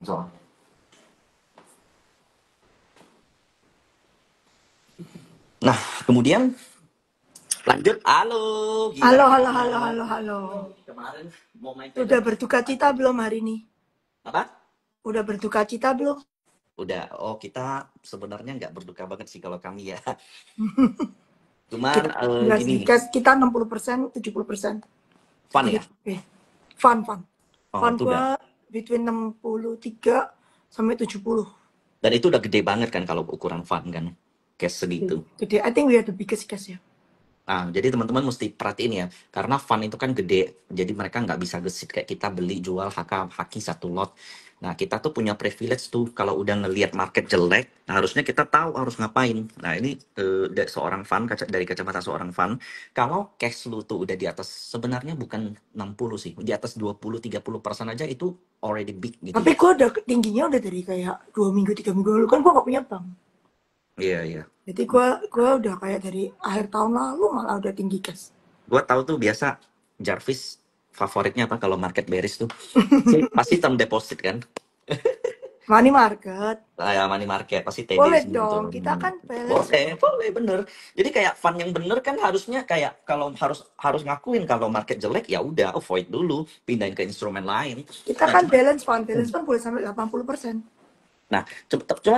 So. Nah, kemudian lanjut. Halo, gila Halo, nih halo, halo, teman-teman. halo, halo. Kemarin mau main Udah PDKT berduka cita pagi. belum hari ini? Apa? Udah berduka cita belum? Udah. Oh, kita sebenarnya nggak berduka banget sih kalau kami ya. Cuman Kita enggak gini sih, nih, kita 60%, 70%. fun ya. 70. Fun, fun. Oh, Fun itu udah. gua between 63 sampai 70. Dan itu udah gede banget kan kalau ukuran fun kan. Cash segitu. Gede. I think we are the biggest case ya. Nah, jadi teman-teman mesti perhatiin ya, karena fund itu kan gede, jadi mereka nggak bisa gesit kayak kita beli jual haki satu lot. Nah, kita tuh punya privilege tuh kalau udah ngelihat market jelek, nah harusnya kita tahu harus ngapain. Nah, ini dari seorang fund, dari kacamata seorang fund, kalau cash lu tuh udah di atas, sebenarnya bukan 60 sih, di atas 20-30% aja itu already big gitu Tapi loh. gua udah tingginya udah dari kayak 2 minggu, 3 minggu lalu kan gua gak punya bank. Iya, iya. Jadi gua udah kayak dari akhir tahun lalu malah udah tinggi cash. Gua tahu tuh biasa Jarvis favoritnya apa kalau market bearish tuh. Pasti term deposit kan. Money market. Kayak money market pasti TD Boleh semua tuh. dong, kita kan balance Boleh, kok. boleh bener. Jadi kayak fund yang bener kan harusnya kayak kalau harus harus ngakuin kalau market jelek ya udah avoid dulu, pindahin ke instrumen lain. Kita Nah, kan cuma balance fund boleh sampai 80%. nah,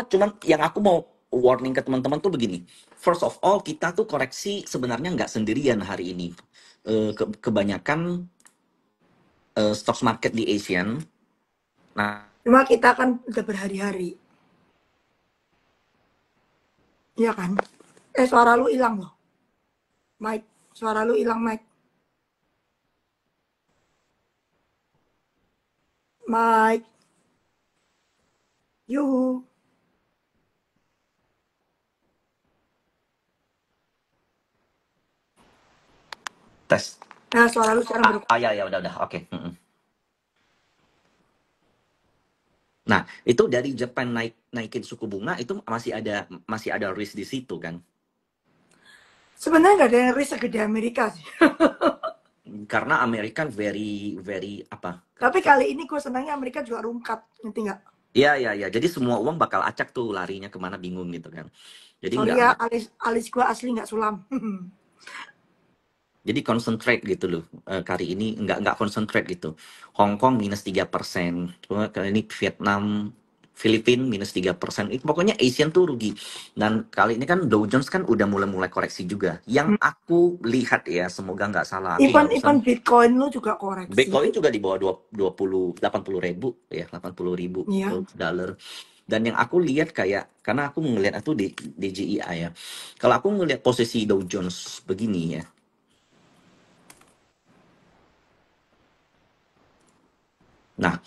cuman yang aku mau warning ke teman-teman tuh begini. First of all, kita tuh koreksi sebenarnya nggak sendirian hari ini. Kebanyakan stocks market di Asian. Nah, Cuma kita kan udah berhari-hari, iya kan? Suara lu hilang loh, Mike. Suara lu hilang, Mike. Mike, yuhu. tes. Nah, suara lu sekarang baru. Ya ya udah oke. Nah, itu dari Jepang naikin suku bunga itu masih ada risk di situ kan. Sebenarnya nggak ada yang risk segede Amerika sih. Karena Amerika very very apa? Tapi kali ini gue senangnya Amerika juga rungkat, ngerti nggak? Iya iya iya. Jadi semua uang bakal acak tuh larinya kemana bingung gitu kan. Jadi Sorry nggak ya, nggak. alis alis gue asli nggak sulam. Jadi concentrate gitu loh. Kali ini nggak concentrate gitu. Hong Kong -3%. Kali ini Vietnam, Filipina -3%. Itu pokoknya Asian tuh rugi. Dan kali ini kan Dow Jones kan udah mulai koreksi juga. Yang aku lihat ya, semoga nggak salah. Aku even barusan even Bitcoin lu juga koreksi. Bitcoin juga di bawah 80 ribu ya, 80 ribu Iya. dolar. Dan yang aku lihat kayak, karena aku ngelihat itu di DJIA ya. Kalau aku ngelihat posisi Dow Jones begini ya. Nah,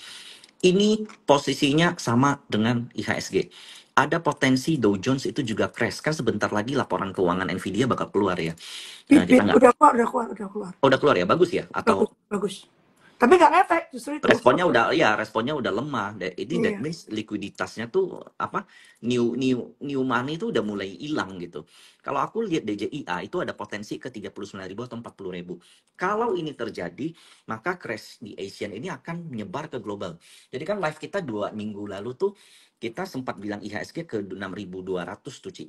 ini posisinya sama dengan IHSG. Ada potensi Dow Jones itu juga crash. Kan sebentar lagi laporan keuangan Nvidia bakal keluar ya. Nah, kita Bit nggak. udah keluar, udah keluar, udah keluar. Oh, udah keluar ya? Bagus ya? Atau Bagus, bagus. Tapi nggak ngefek, justru itu. responnya udah lemah. Ini that Iya. means likuiditasnya tuh apa, new money itu udah mulai hilang gitu. Kalau aku lihat DJIA itu ada potensi ke 39.000 atau 40.000. Kalau ini terjadi, maka crash di Asian ini akan menyebar ke global. Jadi kan live kita 2 minggu lalu tuh kita sempat bilang IHSG ke 6.200 tuh, Ci.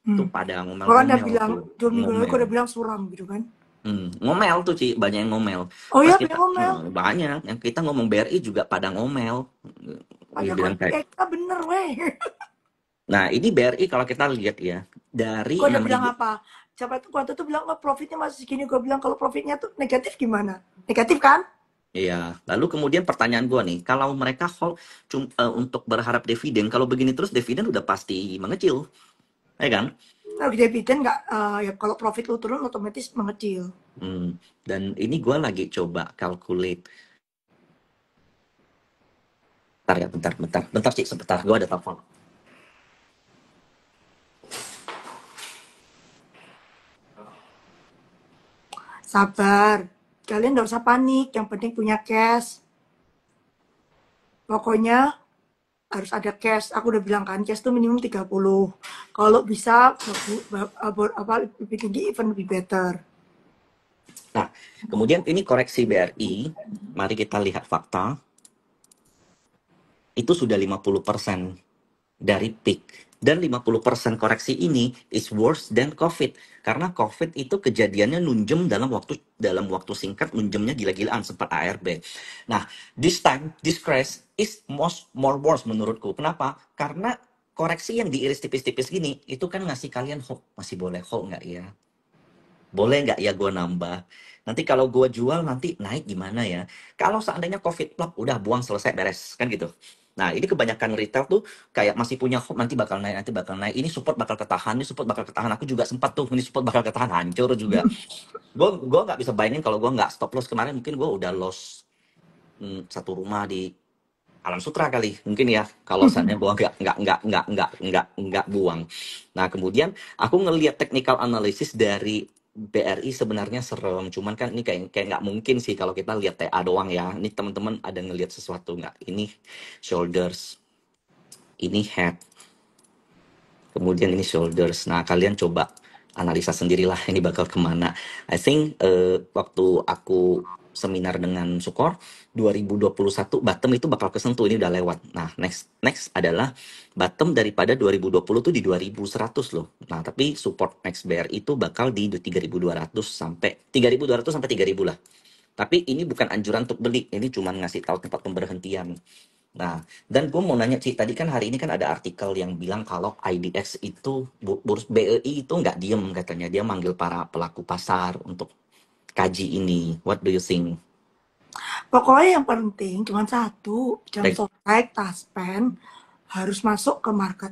Itu Hmm. pada Gua kan udah ngomel-ngomel bilang tuh, 2 minggu lalu, gue ngomel. udah bilang suram gitu kan. Ngomel tuh, Ci, banyak yang ngomel. Oh Pas ya, kita pengen ngomel. banyak yang kita ngomong BRI juga pada ngomel. Dia Banyak kok, bilang kayak, kita bener weh. nah ini BRI kalau kita lihat ya, dari Gue udah enam bilang ribu. apa? Siapa itu waktu itu bilang, oh profitnya masih segini. Gue bilang kalau profitnya tuh negatif gimana? Negatif kan? Iya, lalu kemudian pertanyaan gua nih, kalau mereka hold untuk berharap dividen, kalau begini terus dividen udah pasti mengecil, ya kan? Nah, dividen nggak, ya kalau profit lu turun otomatis mengecil. Dan ini gua lagi coba calculate. Bentar ya, bentar sih, sebentar, gua ada telepon. Sabar. Kalian nggak usah panik. Yang penting punya cash. Pokoknya harus ada cash. Aku udah bilang kan, cash tuh minimum 30. Kalau bisa, apa, lebih tinggi, even lebih better. Nah, kemudian ini koreksi BRI, mari kita lihat fakta. itu sudah 50% dari peak. Dan 50% koreksi ini is worse than COVID. Karena COVID itu kejadiannya nunjem dalam waktu singkat, nunjemnya gila-gilaan, sempat ARB. Nah, this time, this crash is more worse menurutku. Kenapa? Karena koreksi yang diiris tipis-tipis gini, itu kan ngasih kalian hope. Masih boleh hope nggak ya? Boleh nggak ya gue nambah? Nanti kalau gue jual nanti naik gimana ya? Kalau seandainya COVID plop, udah buang selesai beres kan gitu. Nah ini kebanyakan retail tuh kayak masih punya hope nanti bakal naik, nanti bakal naik. Ini support bakal ketahan, ini support bakal ketahan. Aku juga sempat tuh, ini support bakal ketahan, hancur juga. Gue nggak bisa bayangin kalau gue nggak stop loss kemarin, mungkin gue udah loss satu rumah di Alam Sutra kali mungkin ya kalau saatnya gua nggak buang. Nah kemudian aku ngelihat technical analysis dari BRI sebenarnya serem, cuman kan ini kayak kayak nggak mungkin sih kalau kita lihat TA doang ya. Ini teman-teman ada ngelihat sesuatu nggak? Ini shoulders, ini head, kemudian ini shoulders. Nah kalian coba analisa sendirilah ini bakal kemana. I think waktu aku seminar dengan Sukor 2021 bottom itu bakal kesentuh, ini udah lewat. Nah next next adalah bottom daripada 2020 tuh di 2100 loh. Nah tapi support next bear itu bakal di 3200 sampai 3000 lah. Tapi ini bukan anjuran untuk beli, ini cuma ngasih tahu tempat pemberhentian. Nah, dan gue mau nanya Ci, tadi kan hari ini kan ada artikel yang bilang kalau IDX itu, Bursa BEI itu nggak diem katanya, dia manggil para pelaku pasar untuk kaji ini. What do you think? Pokoknya yang penting cuma satu, jam Like, sore taspen harus masuk ke market.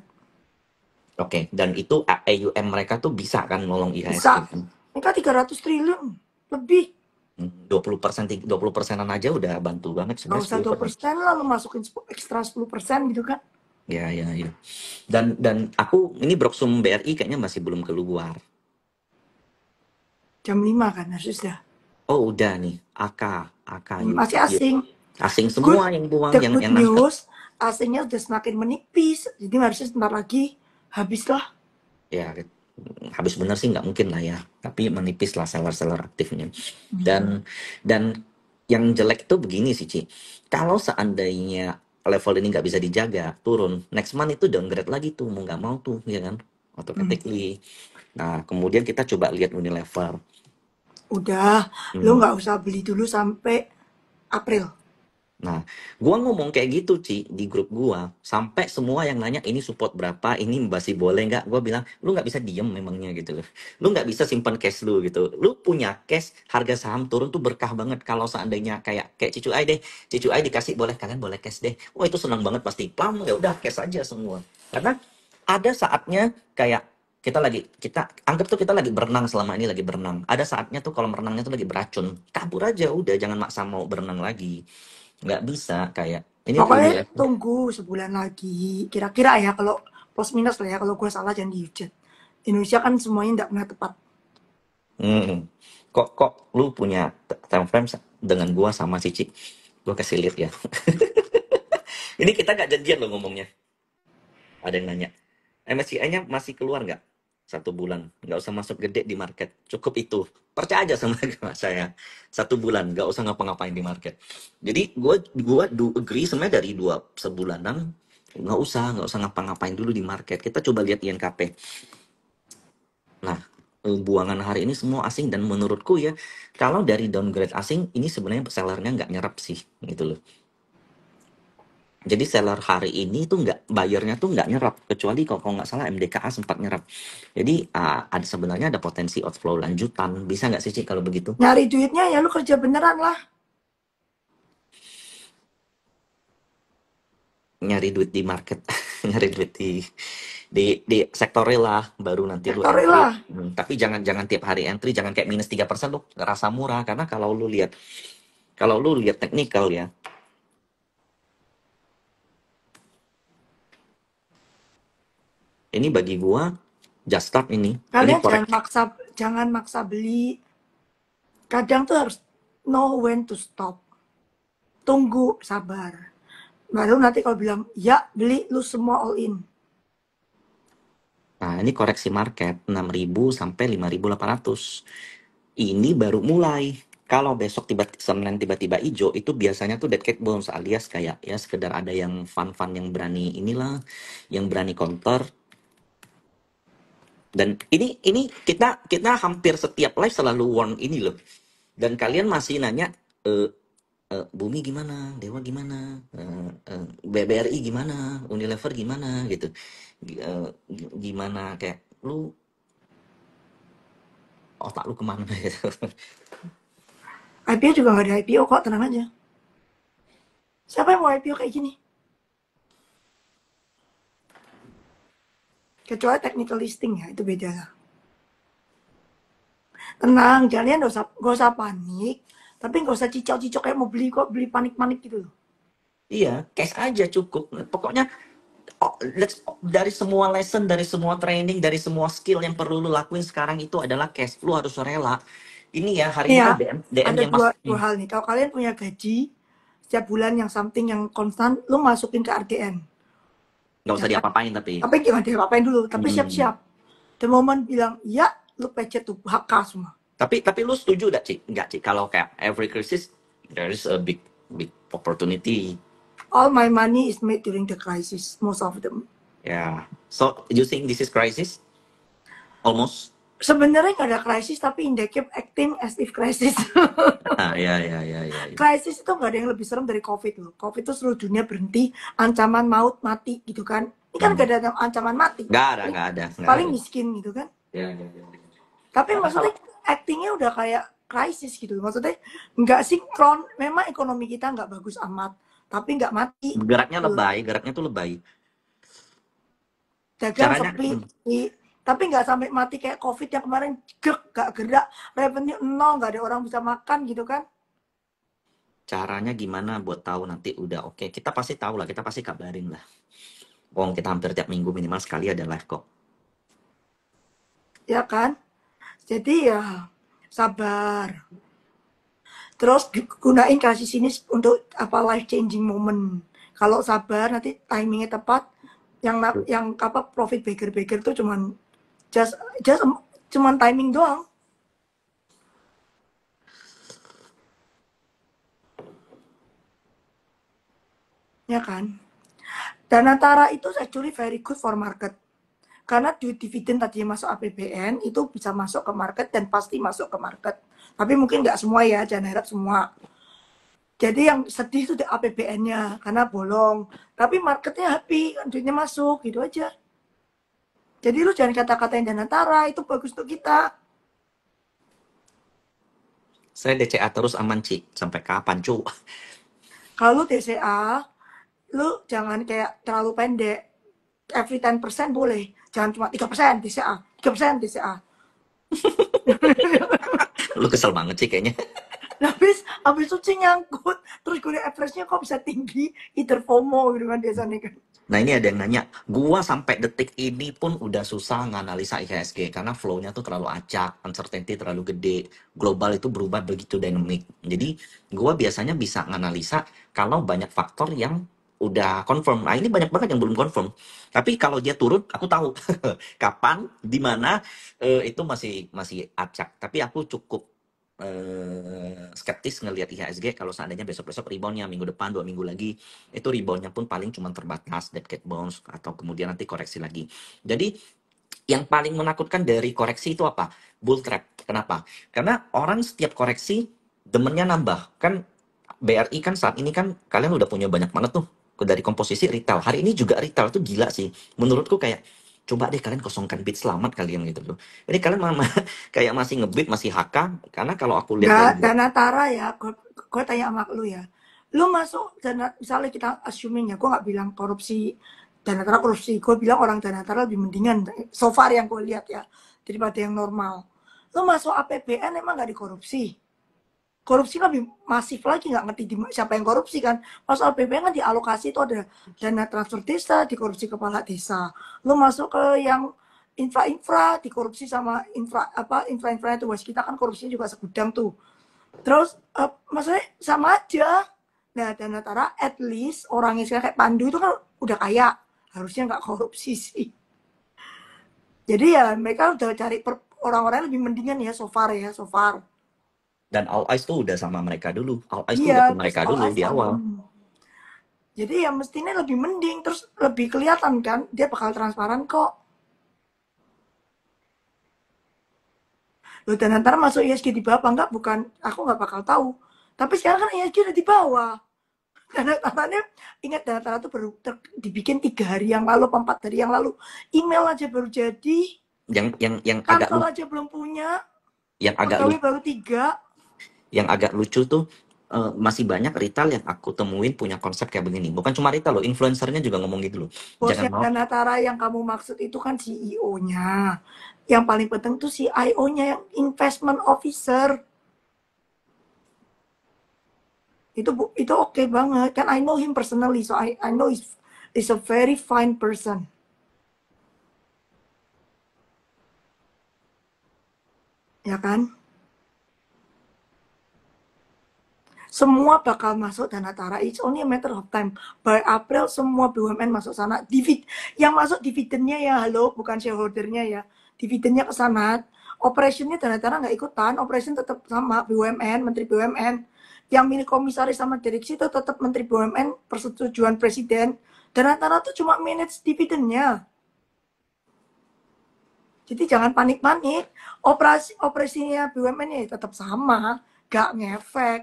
Oke, dan itu AUM mereka tuh bisa kan nolong IHSG Bisa. kan? Mereka 300 triliun lebih. 20%, 20%-an aja udah bantu banget Gak sebenarnya usah 10%. 2%, lalu masukin ekstra 10% gitu kan. Ya, ya, ya. Dan aku ini Broksum BRI kayaknya masih belum keluar. Jam 5 kan harus sudah. Oh udah nih, AK, Masih yuk. asing. Asing Good, semua yang buang, the yang good nangkep. news, asingnya udah semakin menipis. Jadi harusnya sebentar lagi habislah. Ya, habis bener sih nggak mungkin lah ya. Tapi menipis lah seller-seller aktifnya. Dan yang jelek tuh begini sih, Ci. Kalau seandainya level ini nggak bisa dijaga, turun, next month itu downgrade lagi tuh, mau nggak mau tuh, ya kan? Automatically. Nah, kemudian kita coba lihat Unilever. Udah, lo Hmm. nggak usah beli dulu sampai April. Nah, gua ngomong kayak gitu, Ci, di grup gua. Sampai semua yang nanya ini support berapa, ini masih boleh nggak? Gua bilang, lu nggak bisa diem memangnya gitu loh. Lu nggak bisa simpan cash lu gitu. Lu punya cash, harga saham turun tuh berkah banget. Kalau seandainya kayak Cicu Ai deh, Cicu Ai dikasih boleh kalian boleh cash deh. Wah itu senang banget pasti. Pam ya udah cash aja semua. Karena ada saatnya kayak kita anggap tuh kita lagi berenang, selama ini lagi berenang. Ada saatnya tuh kalau berenangnya tuh lagi beracun, kabur aja udah, jangan maksa mau berenang lagi. Nggak bisa kayak ini Pokoknya Unilever. tunggu sebulan lagi. Kira-kira ya kalau plus minus lah ya. Kalau gue salah jangan dihujat. Indonesia kan semuanya tidak pernah tepat. Hmm. Kok lu punya time frame dengan gua sama Cici? Gua kasih lihat ya. Ini kita nggak janjian loh ngomongnya. Ada yang nanya. MSCI-nya masih keluar nggak? 1 bulan. Nggak usah masuk gede di market. Cukup itu. Percaya aja sama saya. 1 bulan. Nggak usah ngapa-ngapain di market. Jadi gua do agree sebenarnya dari 2 sebulanan. Nggak usah ngapa-ngapain dulu di market. Kita coba lihat INKP. Nah, buangan hari ini semua asing dan menurutku ya, kalau dari downgrade asing ini sebenarnya sellernya nggak nyerap sih, gitu loh. Jadi seller hari ini tuh nggak, buyernya tuh nggak nyerap, kecuali kalau nggak salah MDKA sempat nyerap. Jadi ada sebenarnya ada potensi outflow lanjutan. Bisa nggak sih Ci kalau begitu? Nyari duitnya ya lu kerja beneran lah. Nyari duit di market, nyari duit di sektor real lah, baru nanti lu Sektor entry. lah. Tapi jangan jangan tiap hari entry, jangan kayak minus 3% lu ngerasa murah, karena kalau lu lihat teknikal ya, ini bagi gua just start ini Kalian korek. jangan maksa beli. Kadang tuh harus know when to stop. Tunggu, sabar. Baru nanti kalau bilang, ya beli lu semua all in. Nah, ini koreksi market 6.000 sampai 5.800. Ini baru mulai. Kalau besok Senin tiba-tiba hijau, itu biasanya tuh dead cat bounce alias kayak ya sekedar ada yang fun-fun yang berani inilah, yang berani counter. Dan ini kita kita hampir setiap live selalu warn ini loh. Dan kalian masih nanya Bumi gimana, Dewa gimana, BBRI gimana, Unilever gimana gitu. Gimana kayak lu otak lu kemana gitu. IPO juga nggak ada IPO kok, tenang aja. Siapa yang mau IPO kayak gini? Kecuali technical listing ya, itu beda lah. Tenang, kalian gak usah panik. Tapi gak usah cicok-cicok kayak mau beli kok, beli panik-panik gitu loh. Iya, cash aja cukup. Pokoknya dari semua lesson, dari semua training, dari semua skill yang perlu lu lakuin sekarang itu adalah cash. Lu harus rela. Ini ya hari Nih ini ya, kan DM ada yang dua, mas. dua hal nih. Kalau kalian punya gaji, setiap bulan yang something yang konstan, lu masukin ke RDN. Nggak Ya usah kan? diapa-apain tapi. Tapi jangan diapa-apain dulu. Tapi Hmm. siap-siap. The moment bilang, ya, lu pecet tuh, HK semua. Tapi lu setuju gak, Cik? Nggak, Cik. Kalau kayak every crisis, there is a big opportunity. All my money is made during the crisis, most of them. Yeah. So, you think this is crisis? Almost? Sebenarnya nggak ada krisis, tapi they keep acting as if crisis. Ah, ya, ya, ya, ya, ya. Krisis itu nggak ada yang lebih serem dari COVID loh. COVID itu seluruh dunia berhenti, ancaman maut, mati gitu kan. Ini kan Hmm. nggak ada ancaman mati. Nggak ada, Paling, nggak ada, nggak paling ada. miskin gitu kan. Ya, ya, ya. Tapi Karena kalau maksudnya actingnya udah kayak krisis gitu. Maksudnya nggak sinkron. Memang ekonomi kita nggak bagus amat. Tapi nggak mati. geraknya Gitu. lebay, geraknya tuh lebay. Dagang Caranya, sepi. Tapi nggak sampai mati kayak COVID yang kemarin gak gerak. Revenue nol, nggak ada orang bisa makan gitu kan. caranya gimana buat tahu nanti udah oke. Kita pasti tahu lah, kita pasti kabarin lah. Wong kita hampir tiap minggu minimal sekali ada live kok. Ya kan? Jadi ya sabar. Terus gunain kasih sini untuk apa life changing moment. Kalau sabar nanti timingnya tepat. Yang apa profit baker tuh cuman just just cuman timing doang. Ya kan? Danantara itu actually very good for market. Karena duit dividen tadinya masuk APBN itu bisa masuk ke market dan pasti masuk ke market. Tapi mungkin nggak semua ya, jangan harap semua. Jadi yang sedih itu di APBN-nya karena bolong. Tapi marketnya happy, duitnya masuk gitu aja. Jadi lu jangan kata-katain Danantara, itu bagus untuk kita. Saya DCA terus aman, Cik. Sampai kapan, Cu? Kalau lu DCA, lu jangan kayak terlalu pendek. Every 10% boleh. Jangan cuma 3% DCA, 3% DCA. Lu kesel banget sih kayaknya. Habis itu sih nyangkut. Terus gue liat average-nya kok bisa tinggi. Either FOMO gitu kan biasanya kan. Nah ini ada yang nanya, gua sampai detik ini pun udah susah nganalisa IHSG karena flow-nya tuh terlalu acak, uncertainty terlalu gede, global itu berubah begitu dynamic. Jadi gua biasanya bisa nganalisa kalau banyak faktor yang udah confirm. Nah ini banyak banget yang belum confirm. Tapi kalau dia turun, aku tahu kapan, di mana itu masih masih acak. Tapi aku cukup skeptis ngelihat IHSG kalau seandainya besok-besok reboundnya minggu depan 2 minggu lagi itu reboundnya pun paling cuma terbatas dead cat bounce atau kemudian nanti koreksi lagi. Jadi yang paling menakutkan dari koreksi itu apa? Bull trap. Kenapa? Karena orang setiap koreksi demennya nambah. Kan BRI kan saat ini kan kalian udah punya banyak banget tuh dari komposisi retail. Hari ini juga retail tuh gila sih. Menurutku kayak coba deh kalian kosongkan bid selamat kalian gitu loh. Jadi kalian kayak masih ngebit masih HK karena kalau aku lihat Nggak, dari Danantara ya, gue tanya sama lu ya. Lu masuk, misalnya kita assuming ya, gue nggak bilang korupsi, Danantara korupsi. Gue bilang orang Danantara lebih mendingan, so far yang gue lihat ya, daripada yang normal. Lu masuk APBN emang nggak dikorupsi? Korupsi lebih masif lagi, nggak ngerti siapa yang korupsi kan. Masuk APBN kan dialokasi itu ada dana transfer desa, dikorupsi kepala desa. Lu masuk ke yang infra-infra, dikorupsi sama infra-infra itu was kita kan korupsinya juga segudang tuh. Terus maksudnya sama aja. Nah, Danantara at least orangnya sekarang kayak Pandu itu kan udah kaya, harusnya nggak korupsi sih. Jadi ya mereka udah cari orang-orang lebih mendingan ya so far ya, so far. Dan All Eyes tuh udah sama mereka dulu. All Eyes tuh Iya, udah ke terus mereka all dulu eyes di tahu. awal. Jadi ya mestinya lebih mending, terus lebih kelihatan kan, dia bakal transparan kok. Loh, dan antara masuk ISG di bawah apa enggak, bukan, aku nggak bakal tahu. Tapi sekarang kan ISG udah di bawah. Dan katanya, ingat data tuh baru dibikin 3 hari yang lalu, 4 hari yang lalu. Email aja baru jadi, Yang agak kantor lucu, aja belum punya, yang agak pegawai lucu, baru 3. yang agak lucu tuh masih banyak retail yang aku temuin punya konsep kayak begini. Bukan cuma retail loh, influencernya juga ngomong gitu loh. Jangan Bosnya mau. Danatara yang kamu maksud itu kan CEO-nya. Yang paling penting tuh CIO-nya, yang investment officer. Itu oke banget. Kan I know him personally, so I know he's a very fine person. Ya kan? Semua bakal masuk Danatara. It's only a matter of time. By April semua BUMN masuk sana. Yang masuk dividennya ya, halo, bukan shareholdernya ya. Dividennya ke sana. Operationnya Danatara nggak ikutan. Operation tetap sama BUMN, Menteri BUMN. Yang milik komisaris sama direksi itu tetap Menteri BUMN, persetujuan Presiden. Danatara tuh cuma manage dividennya. Jadi jangan panik-panik. Operasinya BUMN ya tetap sama, gak ngefek.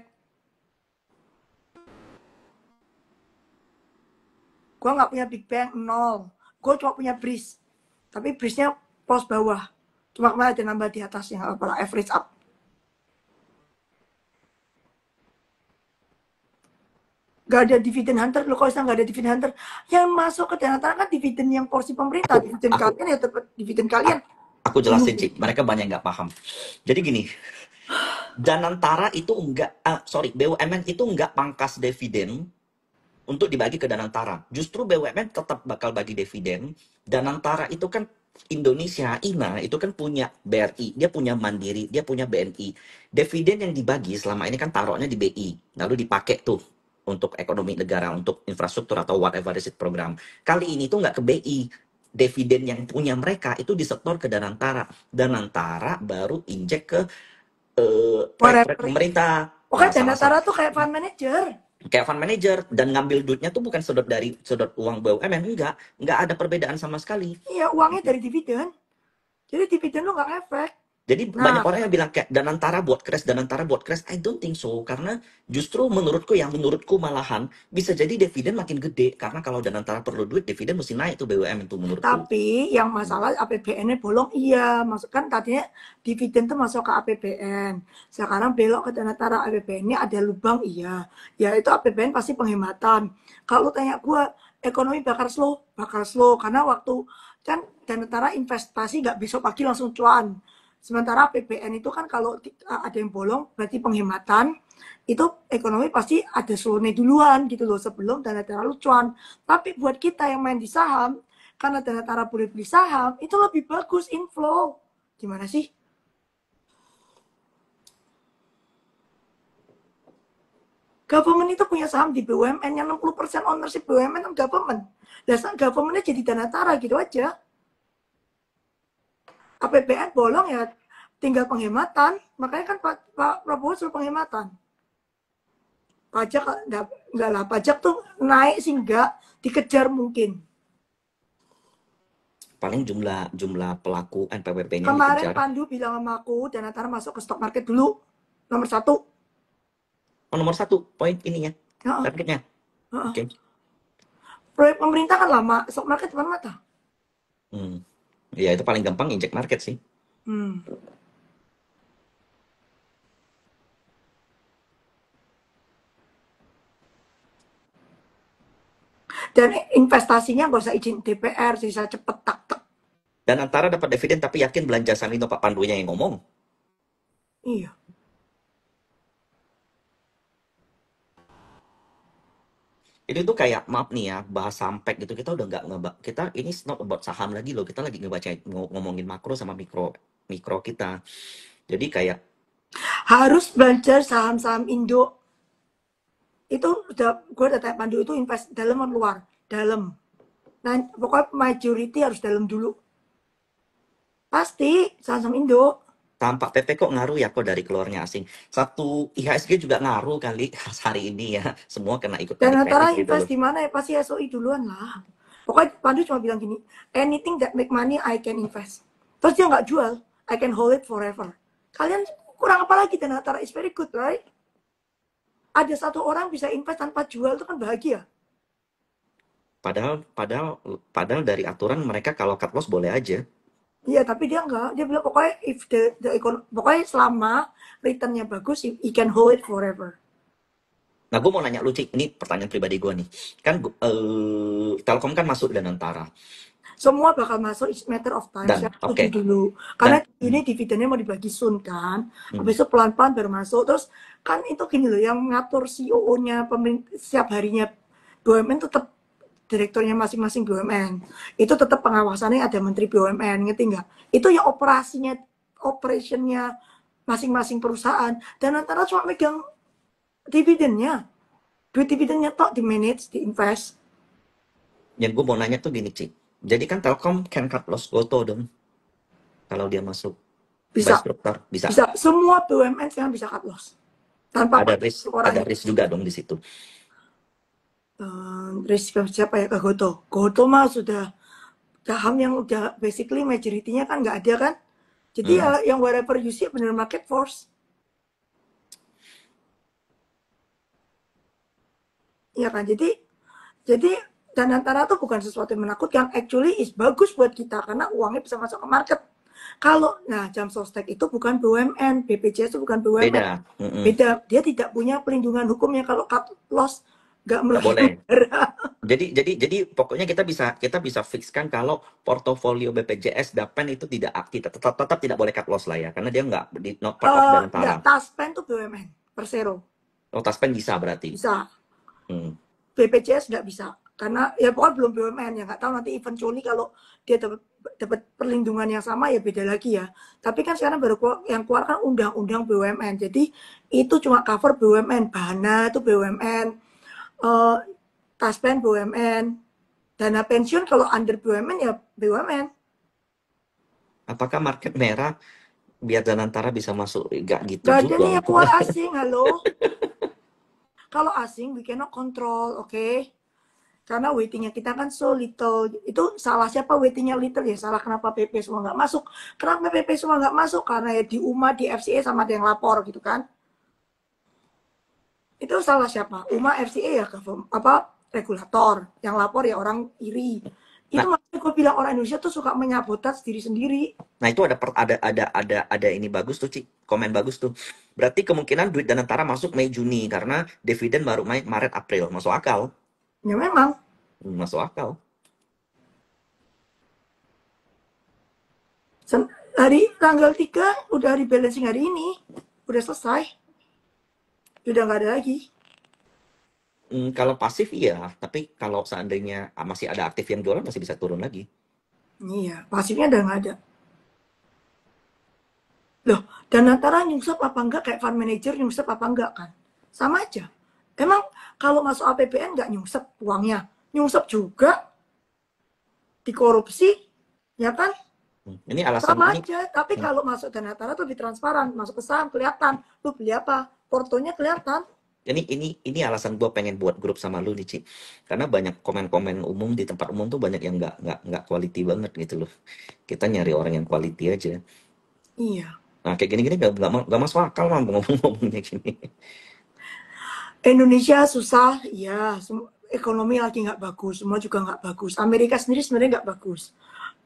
Gue nggak punya big bang, nol. Gue cuma punya bris. Tapi brisnya pos bawah. Cuma kemarin ada nambah di atas yang apa average up. Gak ada dividen hunter. Lo kalau nggak ada dividen hunter, yang masuk ke dana kan dividen yang porsi pemerintah. Aku Dividen aku kalian ya tetap dividen kalian. aku jelasin sih. Mereka banyak yang nggak paham. Jadi gini, Danantara itu enggak, sorry, BUMN itu enggak pangkas dividen untuk dibagi ke Danantara. Justru BUMN tetap bakal bagi dividen. Danantara itu kan Indonesia, INA itu kan punya BRI, dia punya Mandiri, dia punya BNI. Dividen yang dibagi selama ini kan taruhnya di BI, lalu dipakai tuh untuk ekonomi negara, untuk infrastruktur atau whatever is it program. Kali ini tuh nggak ke BI. Dividen yang punya mereka itu disetor ke Danantara. Danantara baru injek ke proyek-proyek Whatever. pemerintah. Nah, Pokoknya dana salah satu tuh kayak fund manager. kayak fund manager dan ngambil duitnya tuh bukan sedot dari sedot uang BUMN, enggak ada perbedaan sama sekali. Iya, uangnya dari dividen. Jadi dividen lo nggak efek. Jadi Nah, banyak orang yang bilang kayak Danantara buat crash, Danantara buat crash. I don't think so. Karena justru menurutku malahan bisa jadi dividen makin gede. Karena kalau Danantara perlu duit, dividen mesti naik tuh BUMN itu menurutku. tapi yang masalah APBN-nya bolong, iya. Masuk kan tadinya dividen tuh masuk ke APBN. Sekarang belok ke Danatara, APBN-nya ada lubang, iya. Ya itu APBN pasti penghematan. Kalau tanya gue, ekonomi bakal slow. Karena waktu kan Danatara investasi nggak besok pagi langsung cuan. Sementara APBN itu kan kalau ada yang bolong berarti penghematan, itu ekonomi pasti ada slow-nya duluan gitu loh sebelum Danatara cuan. Tapi buat kita yang main di saham, karena Danatara boleh beli saham, itu lebih bagus inflow. Gimana sih? Government itu punya saham di BUMN yang 60% ownership BUMN kan government. Dasar governmentnya jadi Danatara gitu aja. APBN bolong ya tinggal penghematan. Makanya kan Pak Prabowo suruh penghematan. Pajak enggak lah, pajak tuh naik sih enggak, dikejar mungkin. Paling jumlah jumlah pelaku NPWP-nya yang Kemarin dikejar. Pandu bilang sama aku, Danatara masuk ke stock market dulu. Nomor 1. Oh, nomor satu poin ininya, Heeh, targetnya. heeh. Oke. Proyek pemerintah kan lama, stock market depan mata. Hmm. Ya itu paling gampang injek market sih. Hmm. Dan investasinya nggak usah izin DPR, bisa cepet tak tak. Dan antara dapat dividen tapi yakin belanja saham itu Pak Pandunya yang ngomong. Iya. Itu tuh kayak maaf nih ya, bahas sampek gitu kita udah nggak kita ini not about saham lagi loh, kita lagi ngebaca ngomongin makro sama mikro mikro kita. Jadi kayak Harus belajar saham-saham Indo. Itu gue udah tanya Pandu itu invest dalam atau luar? Dalam. Nah, pokoknya majority harus dalam dulu. Pasti saham-saham Indo. Tampak PP kok ngaruh ya kok dari keluarnya asing. Satu IHSG juga ngaruh kali hari ini ya. Semua kena ikut Dan panik-panik antara gitu invest loh. di mana ya pasti SOI duluan lah. Pokoknya Pandu cuma bilang gini, anything that make money I can invest. Terus dia nggak jual, I can hold it forever. Kalian kurang apa lagi dan antara is very good, right? Ada satu orang bisa invest tanpa jual itu kan bahagia. Padahal padahal padahal dari aturan mereka kalau cut loss boleh aja. Iya, tapi dia enggak. Dia bilang pokoknya if pokoknya selama returnnya bagus, you can hold it forever. Nah, gue mau nanya lu, Cik. Ini pertanyaan pribadi gue nih. Kan Telkom kan masuk dan Antara. Semua bakal masuk, it's matter of time. Dan, Saya oke. setuju dulu. Dan, Karena ini dividennya mau dibagi soon kan. hmm, Habis itu pelan-pelan baru masuk. Terus kan itu gini loh, yang ngatur CEO-nya setiap harinya BUMN tetap direkturnya masing-masing BUMN. Itu tetap pengawasannya ada Menteri BUMN, ngerti nggak? Itu yang operationnya masing-masing perusahaan. Dan antara cuma megang dividennya. Duit dividennya tok di manage, di invest. yang gue mau nanya tuh gini, Cik. Jadi kan Telkom can cut loss goto dong. Kalau dia masuk. By Bisa. structure. Bisa. Bisa. Semua BUMN sekarang bisa cut loss. Tanpa Ada orang risk juga dong di situ. risiko siapa ya ke Goto. Goto mah sudah saham yang udah basically majority-nya kan nggak ada kan. Jadi ya yang whatever you see bener market force. Iya kan. Jadi dan antara tuh bukan sesuatu yang menakutkan. Actually is bagus buat kita karena uangnya bisa masuk ke market. Kalau nah jam sostek itu bukan BUMN, BPJS itu bukan BUMN. Beda. Beda. Dia tidak punya pelindungan hukumnya kalau cut loss nggak Nggak boleh. melanggar. Jadi pokoknya kita bisa fixkan kalau portofolio BPJS Dapen itu tetap tidak boleh cut loss lah ya, karena dia nggak di not part of Nggak, Danantara. Taspen tuh BUMN, Persero. Oh, Taspen bisa berarti. Bisa. Hmm. BPJS nggak bisa. Karena ya pokoknya belum BUMN ya. Nggak tahu nanti eventually kalau dia dapat perlindungan yang sama ya beda lagi ya. Tapi kan sekarang baru yang keluar kan undang-undang BUMN. Jadi itu cuma cover BUMN. Bana itu BUMN. Taspen BUMN. Dana pensiun kalau under BUMN ya BUMN. Apakah market merah biar Danantara bisa masuk? Nggak gitu Gak ada juga. nih yang keluar asing, halo. Kalau asing we cannot control, oke? Okay? Karena waitingnya kita kan so little. Itu salah siapa waitingnya little ya? Salah kenapa PP semua nggak masuk? Kenapa PP semua nggak masuk? Karena ya di UMA, di FCA sama ada yang lapor gitu kan? Itu salah siapa? UMA, FCA ya apa regulator. Yang lapor ya orang iri. Itu Nah, makanya gue bilang orang Indonesia tuh suka menyabotas diri sendiri. nah itu ada ini bagus tuh, Cik. Komen bagus tuh. Berarti kemungkinan duit Danantara masuk Mei Juni karena dividen baru Maret April. Masuk akal. Ya memang. Masuk akal. Hari tanggal 3 udah rebalancing hari ini. Udah selesai. Udah nggak ada lagi. Kalau pasif iya, tapi kalau seandainya masih ada aktif yang jualan masih bisa turun lagi. Iya, pasifnya udah nggak ada. Loh, dan antara nyungsep apa enggak kayak fund manager nyungsep apa enggak kan? Sama aja. Emang kalau masuk APBN nggak nyungsep uangnya? Nyungsep juga dikorupsi, ya kan? Ini alasan Sama ini. aja. Tapi kalau masuk Danatara tuh lebih transparan, masuk ke saham kelihatan. Lu beli apa? Portonya kelihatan. Ini alasan gue pengen buat grup sama lu nih, Ci. Karena banyak komen-komen umum di tempat umum tuh banyak yang nggak quality banget gitu loh. Kita nyari orang yang quality aja. Iya. Nah, kayak gini-gini nggak masuk akal mah ngomong-ngomongnya gini. Indonesia susah, ya. Ekonomi lagi nggak bagus, semua juga nggak bagus. Amerika sendiri sebenarnya nggak bagus.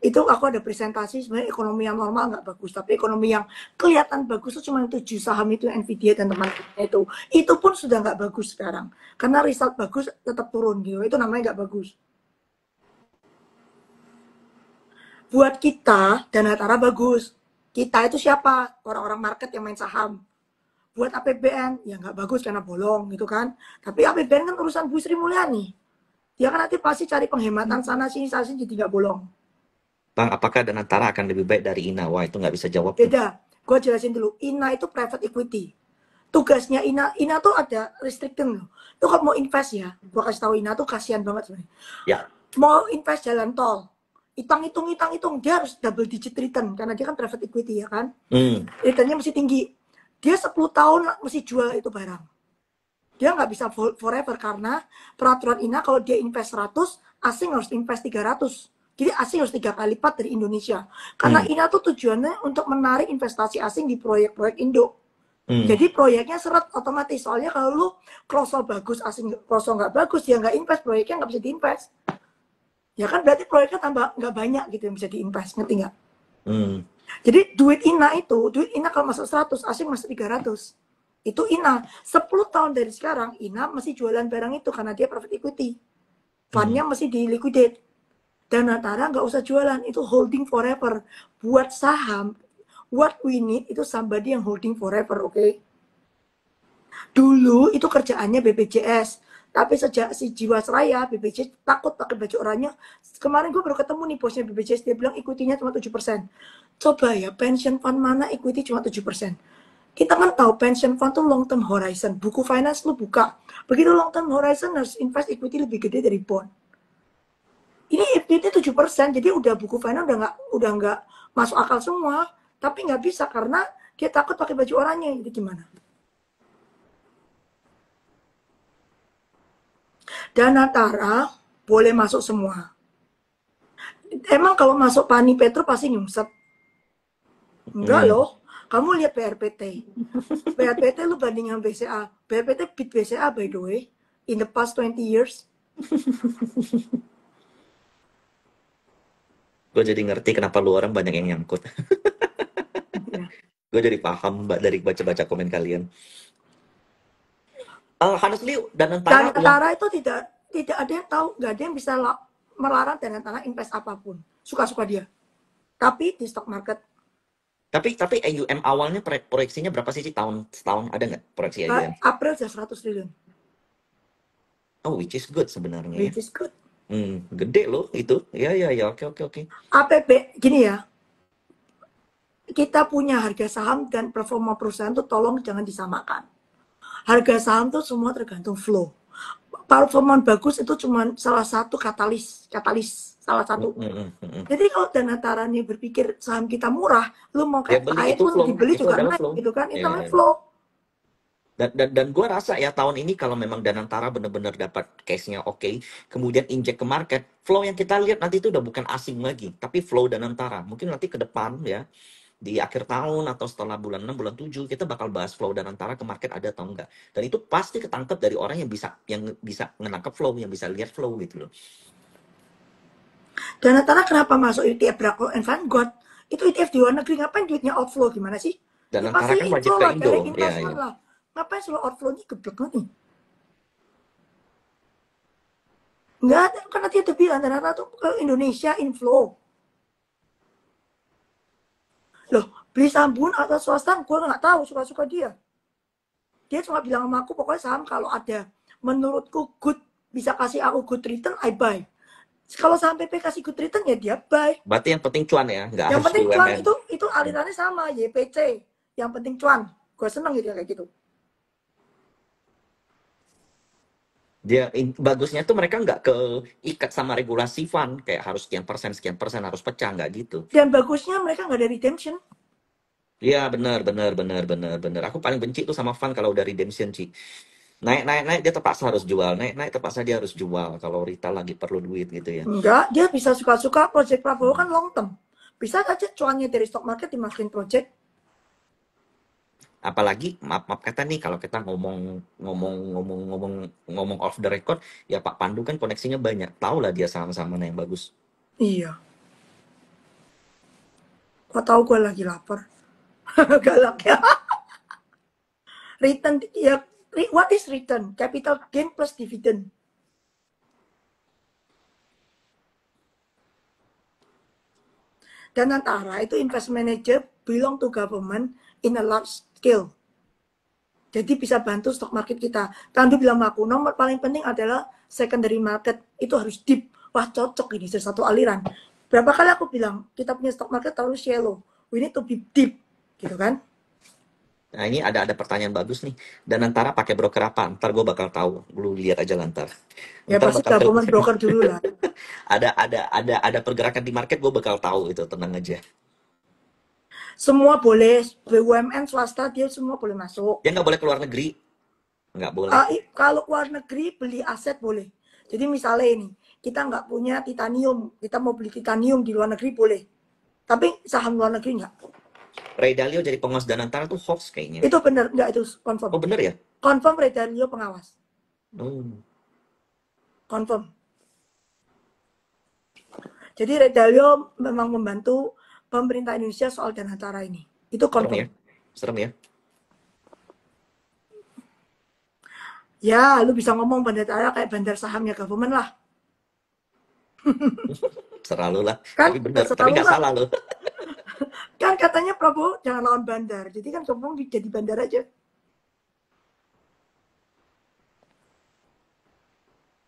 Itu aku ada presentasi sebenarnya ekonomi yang normal nggak bagus, tapi ekonomi yang kelihatan bagus itu cuma 7 saham itu Nvidia dan teman-temannya itu pun sudah nggak bagus sekarang karena result bagus tetap turun gitu, itu namanya nggak bagus. Buat kita Danatara bagus, kita itu siapa? Orang-orang market yang main saham. Buat APBN ya nggak bagus karena bolong gitu kan, tapi APBN kan urusan Bu Sri Mulyani, dia kan nanti pasti cari penghematan sana sini jadi nggak bolong. Bang, apakah Danantara akan lebih baik dari Ina? Wah, itu nggak bisa jawab. Beda. Gue jelasin dulu. INA itu private equity. Tugasnya INA tuh ada restricted loh. Lu kalau mau invest ya, gue kasih tahu INA tuh kasihan banget sebenarnya. Ya. Mau invest jalan tol, hitung, dia harus double digit return karena dia kan private equity ya kan. Hmm. Returnnya mesti tinggi. Dia 10 tahun mesti jual itu barang. Dia nggak bisa forever karena peraturan INA kalau dia invest 100, asing harus invest 300. Jadi asing harus 3 kali lipat dari Indonesia. Karena INA tuh tujuannya untuk menarik investasi asing di proyek-proyek Indo. Jadi proyeknya seret otomatis. Soalnya kalau lu kroso bagus, asing kroso nggak bagus, ya nggak invest, proyeknya nggak bisa diinvest. Ya kan berarti proyeknya tambah nggak banyak gitu yang bisa diinvest, ngerti nggak? Jadi duit INA kalau masuk 100, asing masuk 300. Itu INA. 10 tahun dari sekarang, INA masih jualan barang itu karena dia private equity. Fundnya masih di liquidate. Dan Danatara nggak usah jualan, itu holding forever. Buat saham, what we need itu somebody yang holding forever, oke? Okay? Dulu itu kerjaannya BPJS. Tapi sejak si Jiwasraya, BPJS takut pakai baju oranye. Kemarin gue baru ketemu nih bosnya BPJS, dia bilang equity-nya cuma 7%. Coba ya, pension fund mana equity cuma 7%? Kita kan tahu pension fund tuh long term horizon. Buku finance lu buka. Begitu long term horizon harus invest equity lebih gede dari bond. Ini equity 7%, jadi udah buku finance udah nggak masuk akal semua. Tapi nggak bisa karena dia takut pakai baju oranye. Jadi gimana? Danatara boleh masuk semua. Emang kalau masuk Pani Petro pasti nyungsep. Enggak loh. Kamu lihat BRPT. BRPT lu banding dengan BCA. BRPT beat BCA by the way. In the past 20 years. Gue jadi ngerti kenapa lu orang banyak yang nyangkut. Ya. Gue jadi paham dari baca-baca komen kalian. Honestly, Danatara itu tidak ada yang tahu, nggak ada yang bisa melarang Danatara invest apapun. Suka-suka dia. Tapi di stock market. Tapi AUM awalnya proyeksinya berapa sih setahun ada nggak proyeksi AUM? April sudah 100 triliun. Oh, which is good sebenarnya. Which is good. Gede loh itu. Ya, oke. APB, gini ya. Kita punya harga saham dan performa perusahaan tuh tolong jangan disamakan. Harga saham tuh semua tergantung flow. Performa bagus itu cuma salah satu katalis salah satu. Jadi kalau Danatara nih berpikir saham kita murah, lu mau kayak air pun dibeli juga naik gitu kan, itu namanya flow. Dan gue rasa ya tahun ini kalau memang Danantara benar-benar dapat case-nya oke, kemudian injek ke market, flow yang kita lihat nanti itu udah bukan asing lagi, tapi flow Danantara. Mungkin nanti ke depan ya, di akhir tahun atau setelah bulan 6, bulan 7, kita bakal bahas flow Danantara ke market ada atau enggak. Dan itu pasti ketangkep dari orang yang bisa menangkap flow, yang bisa lihat flow gitu loh. Danantara kenapa masuk ETF Bracco and Vanguard? Itu ETF di luar negeri, ngapain duitnya outflow gimana sih? Danantara kan wajib ke Indo. Ya. Ngapain selalu outflow-nya geblek nih? Enggak ada, karena dia tuh bilang Danantara tuh ke Indonesia inflow. Loh, beli saham atau swasta, gue nggak tahu, suka-suka dia. Dia cuma bilang sama aku, pokoknya saham kalau ada menurutku good, bisa kasih aku good return, I buy. Kalau saham PP kasih good return, ya dia buy. Berarti yang penting cuan ya? Nggak yang harus penting cuan itu alirannya sama, YPC. Yang penting cuan. Gue seneng gitu kayak gitu. Dia bagusnya tuh mereka nggak keikat sama regulasi fund kayak harus sekian persen harus pecah, nggak gitu. Dan bagusnya mereka nggak ada redemption. Iya benar. Aku paling benci tuh sama fund kalau udah redemption sih. Naik dia terpaksa harus jual, naik terpaksa dia harus jual kalau Rita lagi perlu duit gitu ya. Enggak, dia bisa suka-suka. Project Prabowo kan long term. Bisa aja cuannya dari stock market dimasukin project. Apalagi maaf kata nih kalau kita ngomong off the record ya, Pak Pandu kan koneksinya banyak, tahu lah dia saham-saham mana yang bagus. Iya. Kok tahu gue lagi lapar. Galak ya. Return ya, what is return? Capital gain plus dividend. Danantara itu investment manager belong to government in a large scale. Jadi bisa bantu stock market kita. Tandu bilang aku, nomor paling penting adalah secondary market. Itu harus deep. Wah cocok ini, satu aliran. Berapa kali aku bilang, kita punya stock market terlalu shallow. We need to be deep. Gitu kan? Nah ini ada pertanyaan bagus nih. Danantara pakai broker apa? Ntar gue bakal tahu. Lu lihat aja lah ntar. Ya pasti gabungan broker dulu lah. ada pergerakan di market, gue bakal tahu itu, tenang aja. Semua boleh, BUMN swasta dia semua boleh masuk. Dia nggak boleh keluar negeri, nggak boleh. Kalau luar negeri beli aset boleh. Jadi misalnya ini, kita nggak punya titanium, kita mau beli titanium di luar negeri boleh. Tapi saham luar negeri nggak. Ray Dalio jadi pengawas Danantara tuh hoax kayaknya. Itu benar, nggak itu confirm. Oh bener ya? Confirm Ray Dalio pengawas. Hmm. Confirm. Jadi Ray Dalio memang membantu pemerintah Indonesia soal Danantara ini. Itu Serem confirm. ya? Serem ya? Ya, lu bisa ngomong Danantara kayak bandar sahamnya government lah. Selalu lah. Kan Tapi bener, tapi selalu nggak lah. salah loh. Kan katanya Prabowo jangan lawan bandar. Jadi kan ngomong jadi bandar aja.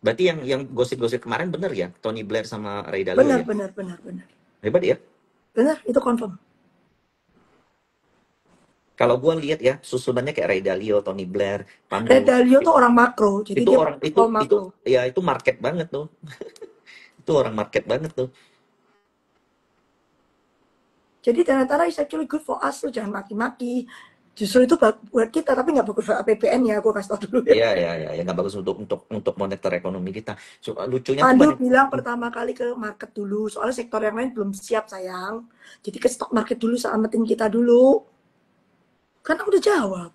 Berarti yang gosip-gosip kemarin bener ya? Tony Blair sama Ray Dalio Benar, ya? benar, benar, benar. Hebat ya? Benar, itu confirm. Kalau gue lihat ya, susunannya kayak Ray Dalio, Tony Blair, Ray Prabowo. Dalio tuh orang makro, jadi Itu dia orang kontrol makro. ya itu market banget tuh. Itu orang market banget tuh. Jadi Danantara is actually good for us, lu jangan maki-maki. Justru itu buat kita, tapi nggak bagus buat APBN ya, gue kasih tau dulu ya. Iya, iya, iya, ya, nggak bagus untuk moneter ekonomi kita. So, lucunya tuh Pandu banyak. bilang pertama kali ke market dulu, soalnya sektor yang lain belum siap sayang. Jadi ke stock market dulu, selamatin kita dulu. Kan aku udah jawab.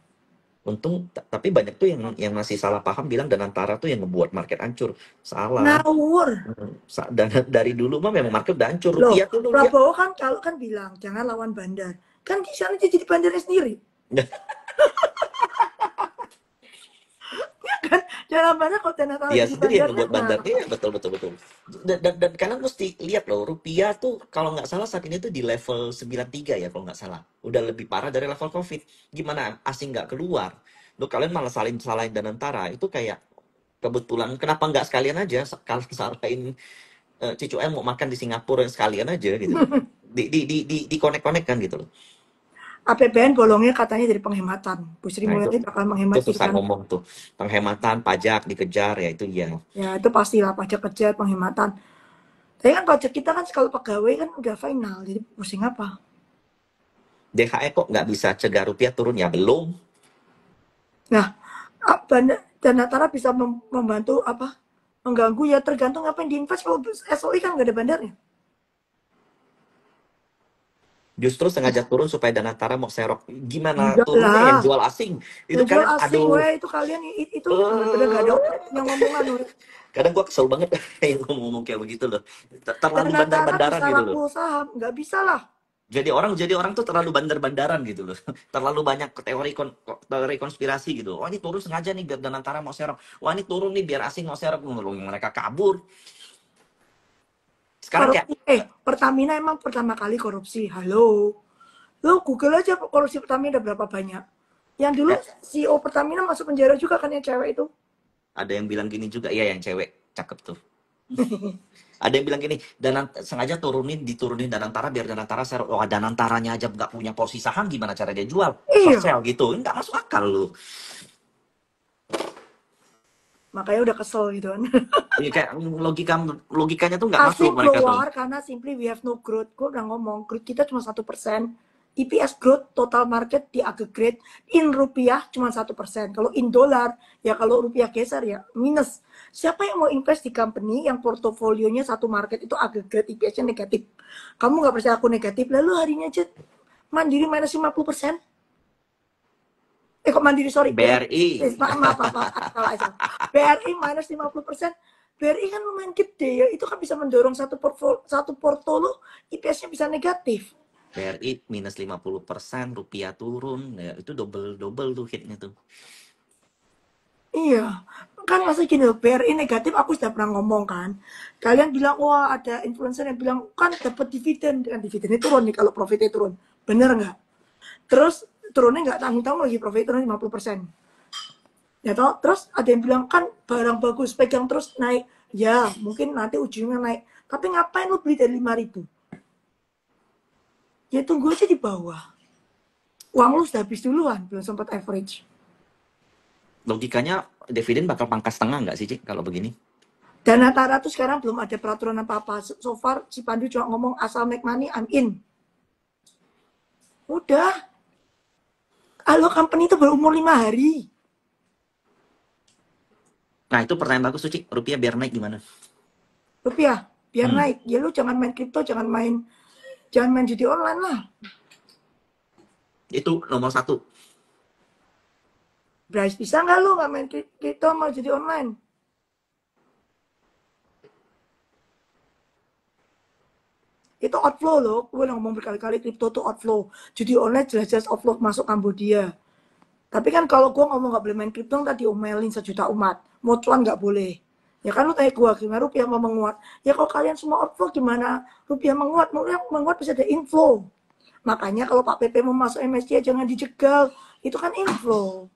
Untung, tapi banyak tuh yang masih salah paham bilang Danantara tuh yang ngebuat market hancur. Salah. Ngawur. Dan dari dulu mah memang market udah hancur. Loh, Rupiah tuh ya. Prabowo kan kalau kan bilang jangan lawan bandar. Kan di sana dia jadi bandarnya sendiri. Kan jangan bandar kalau Danantara Dia jadi sendiri yang bandarnya. ngebuat bandar. Iya, betul, betul, betul. Dan kalian mesti lihat loh, rupiah tuh kalau nggak salah saat ini tuh di level 93 ya kalau nggak salah. Udah lebih parah dari level COVID. Gimana asing nggak keluar? Loh, kalian malah salahin Danantara. Itu kayak kebetulan. Kenapa nggak sekalian aja? Kalian salahin Cicu M mau makan di Singapura sekalian aja gitu loh. Di connect kan gitu loh. APBN bolongnya katanya dari penghematan. Bu Sri Nah Mulyani bakal menghemat itu di susah sana. ngomong tuh. Penghematan pajak dikejar ya itu ya. Ya itu pastilah pajak kejar penghematan. Tapi kan pajak kita kan kalau pegawai kan udah final, jadi pusing apa? DHE kok nggak bisa cegah rupiah turun ya belum. Nah, Danantara bisa membantu apa? Mengganggu ya tergantung apa yang diinvest. Kalau SOI kan nggak ada bandarnya. Justru sengaja turun supaya Danantara mau serok. Gimana Enggak turunnya yang lah. jual asing? Itu Yang jual kalian asing, aduh. weh, itu kalian itu bener-bener gak ada yang ngomongan, weh. Kadang gua kesel banget yang ngomong kayak begitu loh. Terlalu Danantara bandar-bandaran bisa gitu loh. laku saham, nggak bisa lah. Jadi orang tuh terlalu bandar-bandaran gitu loh. Terlalu banyak teori konspirasi gitu. Oh ini turun sengaja nih biar Danantara mau serok. Wah ini turun nih biar asing mau serok. Mereka kabur. Sekarang kayak Korupsi, Pertamina emang pertama kali korupsi. Halo. Lo Google aja korupsi Pertamina ada berapa banyak. Yang dulu ya, CEO Pertamina masuk penjara juga kan yang cewek itu. ada yang bilang gini juga, iya yang cewek cakep tuh. Ada yang bilang gini, sengaja diturunin Danantara biar Danantara serok. Wah Danantaranya aja nggak punya posisi saham, gimana cara dia jual? Short Iya. sell gitu, nggak masuk akal lu. Makanya udah kesel gitu kan. Iya kayak logikanya tuh nggak masuk Asing mereka tuh. keluar karena simply we have no growth. Gue udah ngomong, growth kita cuma 1%. EPS growth total market di aggregate in rupiah cuma 1%. Kalau in dolar, ya kalau rupiah geser ya minus. Siapa yang mau invest di company yang portofolionya satu market itu aggregate EPS-nya negatif? Kamu nggak percaya aku negatif, lalu harinya aja Mandiri minus 50%. Kok Mandiri, sorry. BRI. Maaf. Salah. BRI minus 50%. BRI kan lumayan gede ya, itu kan bisa mendorong satu portfolio IPS-nya bisa negatif. BRI minus 50%, rupiah turun, ya itu double tuh hitnya tuh. Iya, kan masa gini loh, BRI negatif aku sudah pernah ngomong kan. Kalian bilang, wah ada influencer yang bilang, kan dapat dividen, kan dividennya turun nih kalau profitnya turun. Bener nggak? Terus turunnya nggak tanggung-tanggung lagi, profit turun 50%. Ya toh, terus ada yang bilang kan barang bagus pegang terus naik, ya mungkin nanti ujungnya naik, tapi ngapain lo beli dari 5.000? Ya tunggu aja di bawah, uang lu sudah habis duluan, belum sempat average. Logikanya dividen bakal pangkas setengah nggak sih Cik kalau begini? Danatara tuh sekarang belum ada peraturan apa-apa. So far si Pandu cuma ngomong asal make money, I'm in. Udah. Halo company itu berumur 5 hari. Nah, itu pertanyaan bagus tuh, Cik. Rupiah biar naik gimana? Rupiah, biar Hmm, naik. Ya lu jangan main kripto, jangan main judi online lah. itu nomor satu. Bryce, bisa nggak lu nggak main kripto mau judi online? Itu outflow loh. Gue udah ngomong berkali-kali kripto tuh outflow. Judi online jelas-jelas outflow masuk Kambodia. Tapi kan kalau gue ngomong nggak boleh main kripto, tadi omelin 1 juta umat. Mau cuan nggak boleh. Ya kan lu tanya gue gimana rupiah mau menguat. Ya kalau kalian semua outflow gimana rupiah menguat? Menguat bisa ada inflow. Makanya kalau Pak PP mau masuk MSCI jangan dijegal. Itu kan inflow.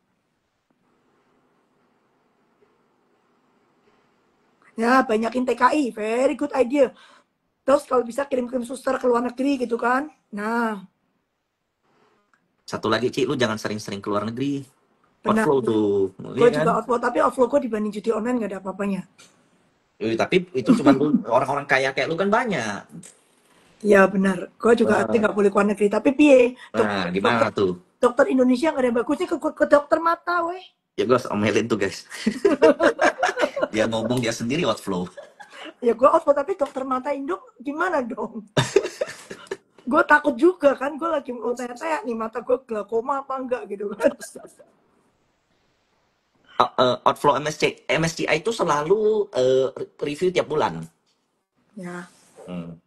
Ya banyakin TKI. Very good idea. Terus kalau bisa kirim-kirim suster ke luar negeri gitu kan. Nah, Satu lagi, Cik, lu jangan sering-sering keluar negeri. benar. Outflow tuh, Gue iya kan? juga outflow. Tapi outflow gue dibanding judi online gak ada apa-apanya. Tapi itu cuma orang-orang kaya kayak lu kan banyak. Ya benar. Gue juga ada Nah, nggak boleh ke luar negeri. Tapi piye? nah, gimana Dokter, tuh? dokter Indonesia nggak ada yang bagusnya ke dokter mata, weh. Ya gue omelin tuh, guys. Dia ngomong dia sendiri outflow. Ya gue outflow tapi dokter mata Indo gimana dong? Gue takut juga kan. Gue lagi mau tanya-tanya nih mata gue glaukoma apa enggak gitu kan. Outflow MSCI itu selalu review tiap bulan. Ya, Hmm.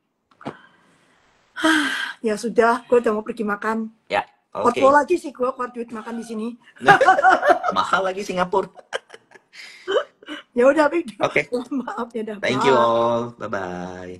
ya sudah. Gue udah mau pergi makan. Ya, Outflow oke. lagi sih gue keluar duit makan di sini. Nah, mahal lagi Singapura. Ya udah, tapi Oke, maaf ya dah. thank you Bye. all. Bye bye.